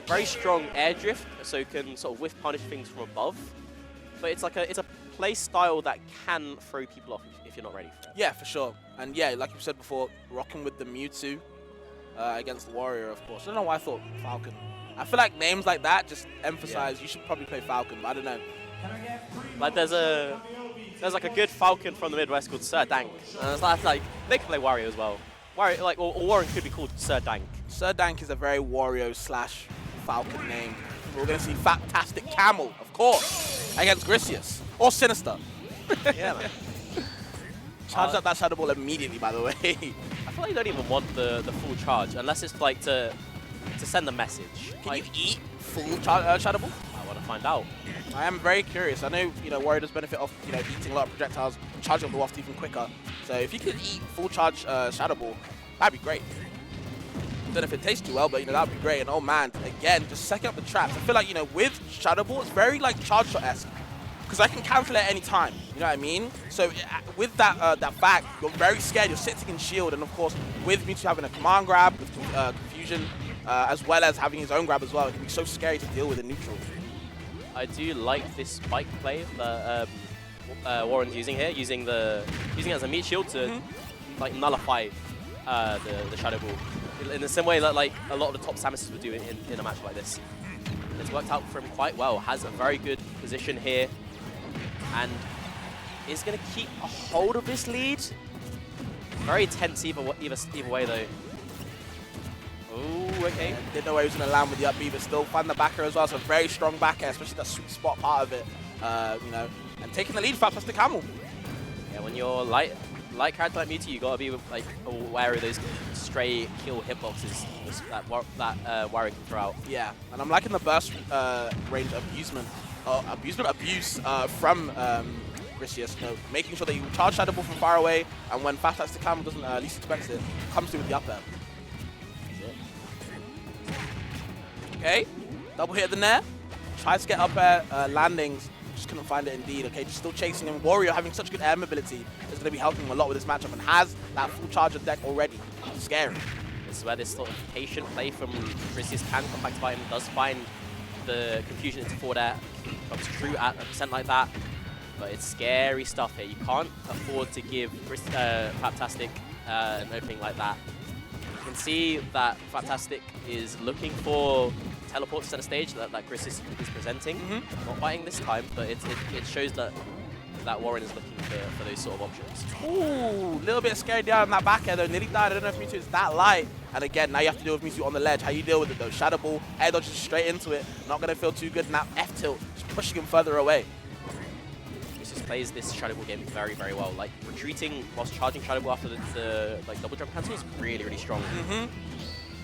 very strong air drift, so it can sort of whiff punish things from above. But it's a play style that can throw people off if you're not ready for it. Yeah, for sure. And yeah, like you said before, rocking with the Mewtwo against Wario, of course. I don't know why I thought Falcon. I feel like names like that just emphasize you should probably play Falcon, but I don't know. Like there's like a good Falcon from the Midwest called Sir Dank. And it's like they can play Wario as well. Wario, like or Warren could be called Sir Dank. Sir Dank is a very Wario / Falcon name. We're going to see FaptastiCamel, of course, against Griseous. Or Sinister. Yeah, man. Charge up that Shadow Ball immediately, by the way. I feel like you don't even want the full charge, unless it's like to send a message. Can like, you eat full Shadow Ball? I want to find out. I am very curious. I know, Wario does benefit off, eating a lot of projectiles, charging the waft even quicker. So if you could eat full charge Shadow Ball, that'd be great. I don't know if it tastes too well, but that'd be great. And oh man, again, just setting up the traps. I feel like, with Shadow Ball, it's very like charge shot-esque. Because I can cancel it at any time, you know what I mean? So with that fact, you're very scared, you're sitting in shield, and of course, with Mewtwo having a command grab, with confusion, as well as having his own grab as well, it can be so scary to deal with in neutral. I do like this spike play that Warren's using here, using it as a meat shield to like nullify the Shadow Ball. In the same way that like a lot of the top Samuses would do in a match like this. It's worked out for him quite well, has a very good position here, and is going to keep a hold of this lead. Very tense either way though. Oh, okay. Didn't know where he was going to land with the up B, but still find the backer as well. So very strong back air, especially that sweet spot part of it. And taking the lead for FaptastiCamel. Yeah, when you're light character like Mewtwo, you gotta be like aware of those stray kill hitboxes that Wario can throw out. Yeah, and I'm liking the burst range abuse from Griseous, making sure that you charge Shadow Ball from far away, and when FaptastiCamel doesn't least expect it, comes through with the up air. Okay, double hit at the nair, tries to get up air landings, just couldn't find it indeed. Okay, just still chasing him. Wario having such good air mobility is going to be helping him a lot with this matchup, and has that full charger deck already. Scary. This is where this sort of patient play from Griseous can come back to bite him. Does find the confusion into forward air, comes true at a percent like that, but it's scary stuff here. You can't afford to give Faptastic an opening like that. You can see that Faptastic is looking for teleport to center stage that Griseous is presenting. Not biting this time, but it shows that Warren is looking for those sort of options. Ooh, a little bit scary down on that back air though. Nearly died. I don't know if Mewtwo is that light. And again, now you have to deal with Mewtwo on the ledge. How you deal with it though? Shadow Ball, air dodges straight into it. Not going to feel too good. And that F tilt, just pushing him further away. Griseous plays this Shadow Ball game very, very well. Like retreating whilst charging Shadow Ball after the like double jump cancel is really, really strong.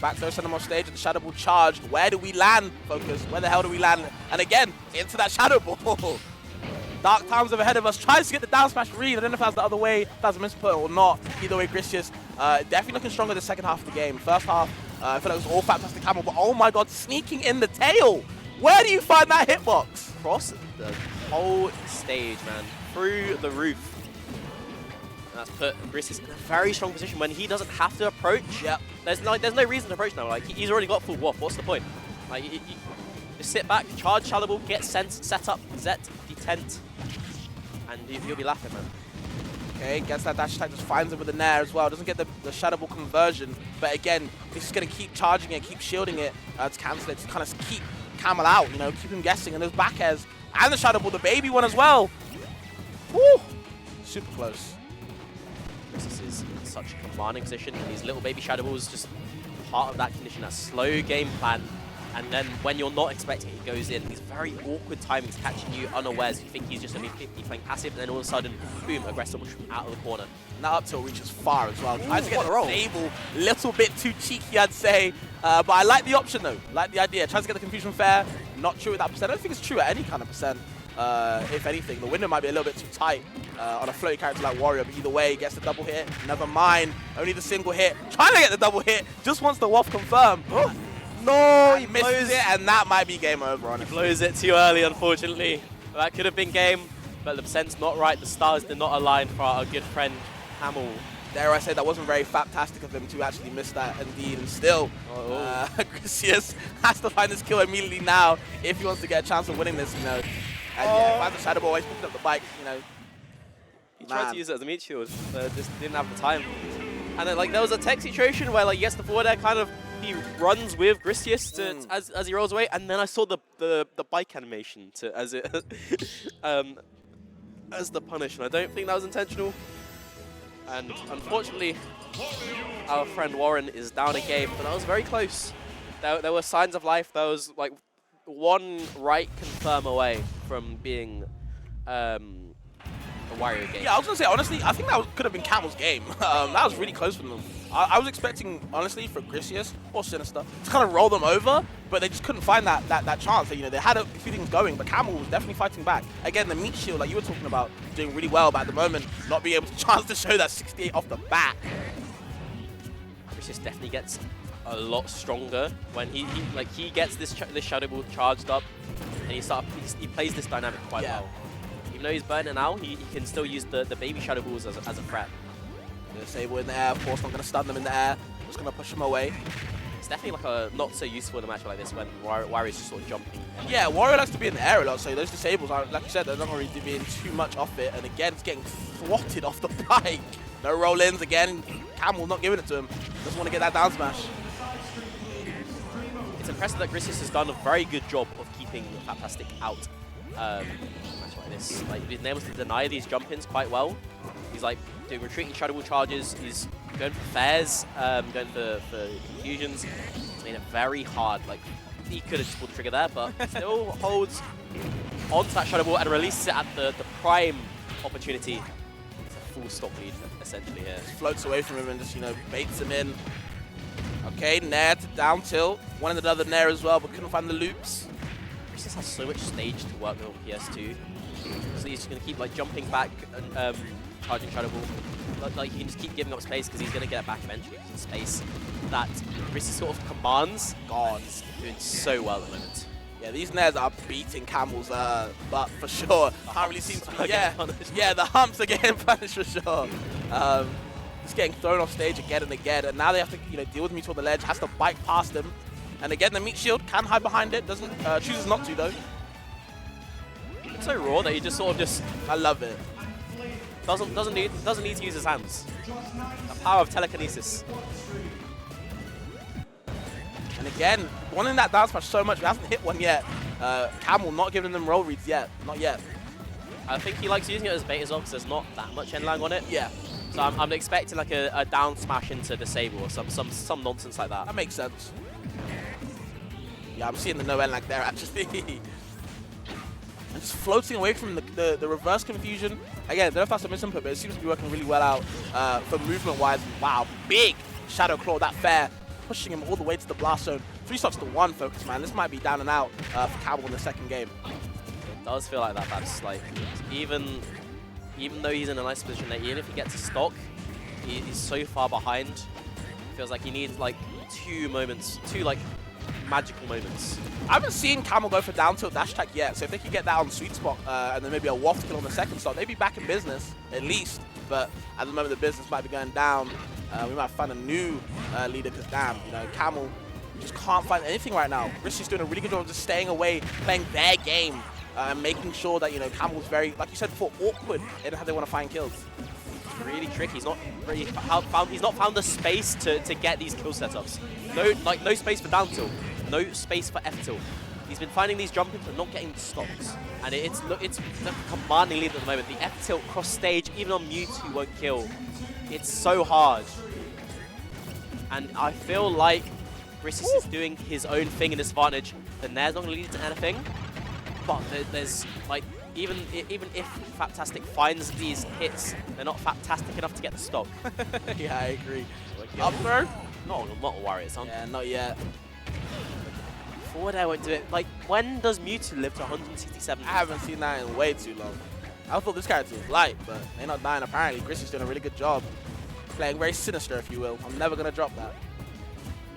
Back throw center off stage with the Shadow Ball charged. Where do we land, Focus? Where the hell do we land? And again, into that Shadow Ball. Dark Times over ahead of us. Tries to get the down smash read. I don't know if that's the other way, if that's a misput or not. Either way, Griseous definitely looking stronger the second half of the game. First half, I feel like it was all FaptastiCamel, but oh my god, sneaking in the tail. Where do you find that hitbox? Across the whole stage, man. Through the roof. And that's put Griseous in a very strong position when he doesn't have to approach. Yep. There's no reason to approach now. Like he's already got full warp. What's the point? Like you just sit back, charge Shadow Ball, get sense, set up, Zet, detent, and you'll be laughing, man. Okay, gets that dash attack, just finds him with the nair as well. Doesn't get the Shadow Ball conversion, but again, he's just going to keep charging it, keep shielding it to cancel it, to kind of keep Camel out, keep him guessing. And those back airs, and the Shadow Ball, the baby one as well. Woo! Super close. This is in such a commanding position, and these little baby Shadow Balls just part of that condition, that slow game plan. And then when you're not expecting it, he goes in. These very awkward timings, catching you unawares. You think he's just going to be playing passive, and then all of a sudden, boom, aggressive out of the corner. And that up tilt reaches far as well. Tries to get the stable, little bit too cheeky, I'd say. But I like the option though, like the idea. Tries to get the confusion fair. Not true at that percent. I don't think it's true at any kind of percent. If anything, the window might be a little bit too tight on a floaty character like Wario, but either way, gets the double hit. Never mind, only the single hit. Trying to get the double hit, just wants the waft confirmed. No, he misses it, and that might be game over, honestly. He blows it too early, unfortunately. That could have been game, but the percent's not right. The stars did not align for our good friend Camel. dare I say, that wasn't very Faptastic of him to actually miss that indeed. And still, Griseous has to find this kill immediately now if he wants to get a chance of winning this, you know. And yeah, finds the Shadow Ball, always picking up the bike, you know. He tried to use it as a meat shield, but just didn't have the time. And then, like, there was a tech situation where, like, he gets the forward air, kind of, he runs with Griseous as he rolls away, and then I saw the bike animation as it as the punish, and I don't think that was intentional. And unfortunately, our friend Warren is down a game, but that was very close. There were signs of life. There was like one right confirm away from being a Wario game. Yeah, I was gonna say, honestly, I think that could have been Camel's game. That was really close for them. I was expecting, honestly, for Griseous or Sinister to kind of roll them over, but they just couldn't find that chance. You know, they had a few things going, but Camel was definitely fighting back. Again, the meat shield, like you were talking about, doing really well, but at the moment, not being able to chance to show that 68 off the bat. Griseous definitely gets a lot stronger when he gets this Shadow Ball charged up, and he plays this dynamic quite well. Even though he's burning out, he can still use the baby Shadow Balls as a threat. The Sable in the air, of course, not going to stun them in the air. Just going to push them away. It's definitely like a not so useful in a match like this when Wario's just sort of jumping. Yeah, Wario likes to be in the air a lot, so those disables are, like you said, they're not really doing too much off it. And again, it's getting swatted off the bike. No roll-ins again. Camel not giving it to him. Doesn't want to get that down smash. It's impressive that Griseous has done a very good job of keeping Faptastic out. In a match like this, like he's been able to deny these jump-ins quite well. He's like doing retreating Shadow Ball charges. He's going for fairs, going for fusions. It's made it very hard. Like he could have just pulled the trigger there, but still holds onto that Shadow Ball and releases it at the prime opportunity. It's a full stop lead essentially here. Just floats away from him and just, you know, baits him in. Okay, Nair to down tilt. Wanted another Nair as well, but couldn't find the loops. Griseous has so much stage to work with on PS2, so he's just going to keep like jumping back and charging Shadow Ball. Like he can just keep giving up space because he's going to get it back eventually. It's space that Griseous sort of commands. God, he's doing so well at the moment. Yeah, these Nairs are beating Camel's butt for sure. Can't really seem to. Yeah, the humps are getting punished for sure. Just getting thrown off stage again and again, and now they have to, you know, deal with Mewtwo on the ledge. Has to bike past him, and again the meat shield can hide behind it. Doesn't chooses not to though. It's so raw that he just sort of just. I love it. Doesn't need to use his hands. The power of telekinesis. And again, wanting that down smash so much, he hasn't hit one yet. Camel not giving them roll reads yet, not yet. I think he likes using it as bait as well because there's not that much endlang on it. Yeah. So I'm expecting like a down smash into disable or some nonsense like that. That makes sense. Yeah, I'm seeing the no endlang there actually. And just floating away from the reverse confusion. Again, I don't know if that's a misinput, but it seems to be working really well out for movement-wise. Wow, big Shadow Claw, that fair, pushing him all the way to the blast zone. 3 stocks to 1 focus, man. This might be down and out for Camel in the second game. It does feel like that. That's like, even though he's in a nice position, that even if he gets a stock, he's so far behind. It feels like he needs like two like magical moments. I haven't seen Camel go for down tilt dash attack yet, so if they could get that on sweet spot and then maybe a waft kill on the second stock, they'd be back in business at least. But at the moment, the business might be going down. We might find a new leader because damn, you know, Camel just can't find anything right now. Griseous doing a really good job of just staying away, playing their game, and making sure that, you know, Camel's very, like you said before, awkward in how they want to find kills. Really tricky. He's not really found the space to get these kill setups. No space for down tilt. No space for F tilt. He's been finding these jump ins but not getting the stocks. And it's the commanding lead at the moment. The F tilt cross stage, even on Mewtwo, won't kill. It's so hard. And I feel like Griseous is doing his own thing in this advantage. The Nair's not going to lead to anything. But there's like, even if Faptastic finds these hits, they're not Faptastic enough to get the stock. Yeah, I agree. Up throw? No, not Wario, son. Yeah, not yet. Forward air won't do it. Like, when does Mewtwo live to 167? I haven't seen that in way too long. I thought this character was light, but they're not dying apparently. Griseous doing a really good job. Playing very sinister, if you will. I'm never going to drop that.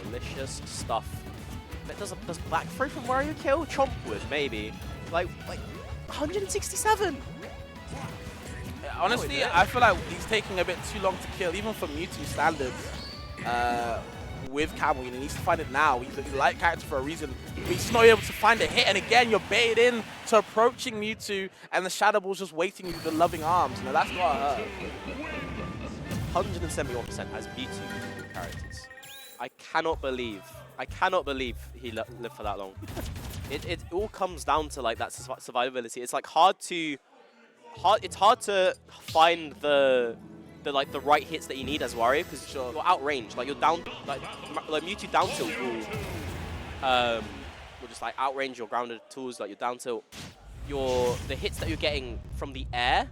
Delicious stuff. Does Black Throw from Wario kill? Chomp would, maybe. Like 167. honestly, I feel like he's taking a bit too long to kill, even for Mewtwo standards. With Camel, he needs to find it now. He's a light character for a reason, but he's not able to find a hit. And again, you're baited in to approaching Mewtwo, and the Shadow Ball's just waiting with the loving arms. You know, that's what hurt. 171% has Mewtwo characters. I cannot believe he lived for that long. It all comes down to like that survivability. It's like it's hard to find the right hits that you need as Wario because you're outranged. Like you're down, like Mewtwo down tilt will just like outrange your grounded tools. Like your down tilt, the hits that you're getting from the air,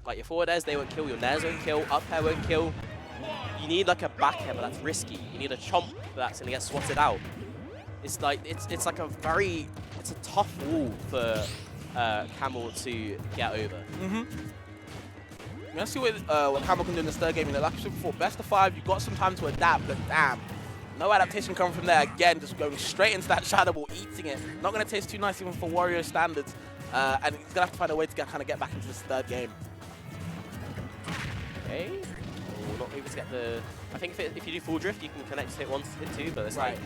like your forward airs, they won't kill. Your nairs won't kill. Up air won't kill. You need like a back air, but that's risky. You need a chomp that's gonna get swatted out. It's like it's a tough wall for Camel to get over. Let's see what Camel can do in this third game. You know, like I said before, best of 5, you've got some time to adapt, but damn, no adaptation coming from there. Again, just going straight into that Shadow Ball, eating it. Not going to taste too nice even for Wario standards, and he's going to have to find a way to kind of get back into this third game. Okay. Oh, not able to get the... I think if you do full drift, you can connect to hit 1, hit 2, but it's like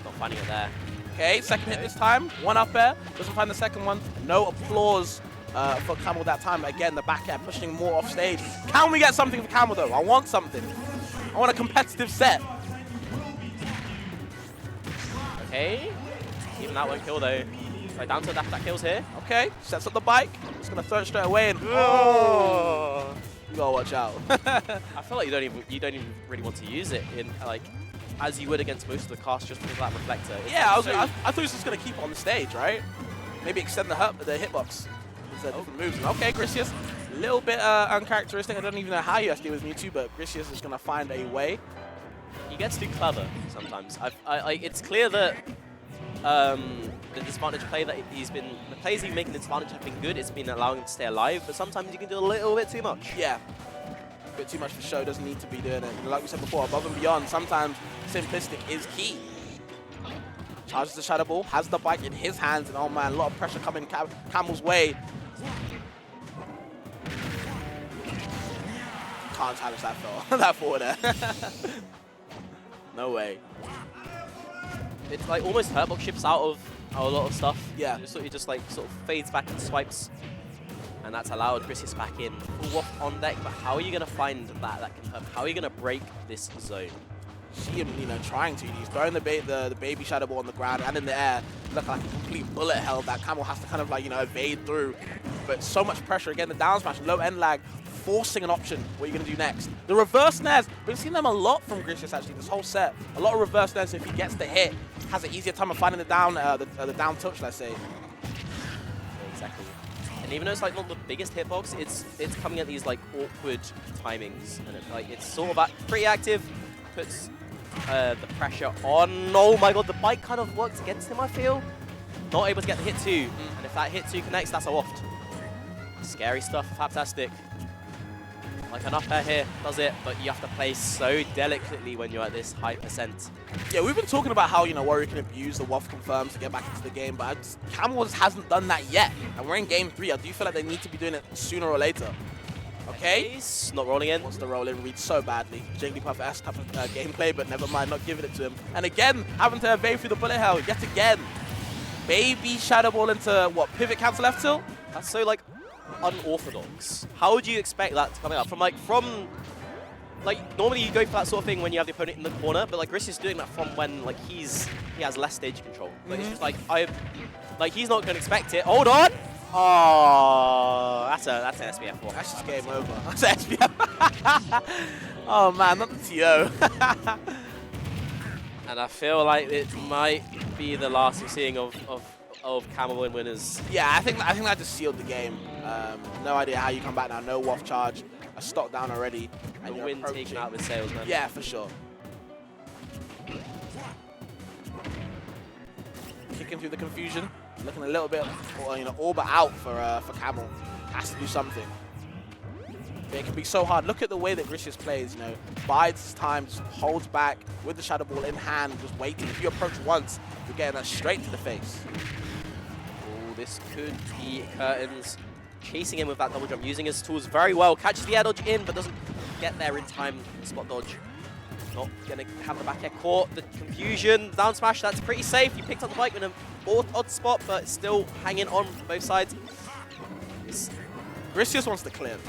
not finding it there. Okay, second hit this time. One up air. Doesn't find the second one. No applause for Camel that time. Again, the back air pushing more off stage. Can we get something for Camel though? I want something. I want a competitive set. Okay. Even that won't kill though. Like down to that kills here. Okay, sets up the bike. Just gonna throw it straight away and oh, you gotta watch out. I feel like you don't even really want to use it in like as you would against most of the cast just because of that reflector. Yeah, I thought he was just gonna keep on the stage, right? Maybe extend the hitbox. Different moves. Okay, Griseous, a little bit uncharacteristic. I don't even know how he has to deal with Mewtwo, but Griseous is going to find a way. He gets too clever sometimes. It's clear that the disadvantage play that the plays he's making disadvantage have been good. It's been allowing him to stay alive, but sometimes you can do a little bit too much. Yeah, a bit too much for show. Doesn't need to be doing it. Like we said before, above and beyond. Sometimes simplistic is key. Charges the Shadow Ball, has the bike in his hands, and oh man, a lot of pressure coming Camel's way. Can't challenge that forward there. No way. It's like almost hurtbox shifts out of a lot of stuff. Yeah. It just like sort of fades back and swipes, and that's allowed Griseous back in. Full waft on deck, but how are you going to find that confirm? How are you going to break this zone? See him, you know, trying to. He's throwing the baby Shadow Ball on the ground and in the air. Look like a complete bullet hell that Camel has to kind of like, you know, evade through. But so much pressure. Again, the down smash, low end lag, forcing an option. What are you going to do next? The reverse snares. We've seen them a lot from Griseous actually this whole set. A lot of reverse snares. So if he gets the hit, has an easier time of finding the down touch, let's say. Exactly. And even though it's like not the biggest hitbox, it's coming at these like awkward timings, and it's sort of pretty active. Puts the pressure on. Oh my god, the bike kind of works against him, I feel. Not able to get the hit 2. And if that hit 2 connects, that's a waft. Scary stuff for Faptastic. Like an up air here does it, but you have to play so delicately when you're at this high percent. Yeah, we've been talking about how, you know, Wario can abuse the waft confirms to get back into the game, but Camel just hasn't done that yet. And we're in game 3. I do feel like they need to be doing it sooner or later. Okay. He's not rolling in. Wants to roll in, reads so badly. Jigglypuff-esque type of gameplay, but never mind, not giving it to him. And again, having to evade through the bullet hell yet again. Baby Shadow Ball into, what, pivot cancel left tilt? That's so, like, unorthodox. How would you expect that to come out? From normally you go for that sort of thing when you have the opponent in the corner, but, like, Griseous is doing that from when, like, he has less stage control. Like, it's just, like, he's not going to expect it. Hold on! Oh, that's an SBF one. That's just game over. That's an SBF. Oh man, not the TO. And I feel like it might be the last we're seeing of Camel win winners. Yeah, I think that just sealed the game. No idea how you come back now. No waft charge. A stock down already. And the win taken out with sales, man. Yeah, for sure. Kicking through the confusion. Looking a little bit, you know, all but out for Camel. Has to do something. But it can be so hard. Look at the way that Griseous plays, you know. Bides his time, just holds back with the Shadow Ball in hand, just waiting. If you approach once, you're getting that straight to the face. Oh, this could be curtains. chasing him with that double jump, using his tools very well. Catches the air dodge in, but doesn't get there in time. Spot dodge. Not going to have the back air caught. The confusion. Down smash, that's pretty safe. He picked up the bike in an odd spot, but still hanging on both sides. Griseous wants the clip.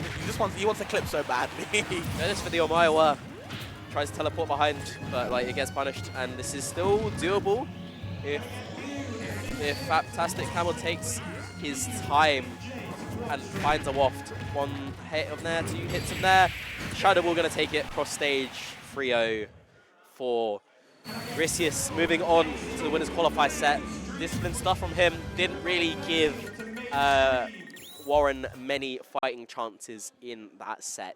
He wants the clip so badly. This for the Omaewa. Tries to teleport behind, but like it gets punished. And this is still doable if FaptastiCamel takes his time and finds a waft. One hit on there, 2 hits in there. Shadow Ball going to take it cross stage 3-0 for Griseous. Moving on to the winners qualify set. Discipline stuff from him didn't really give Warren many fighting chances in that set.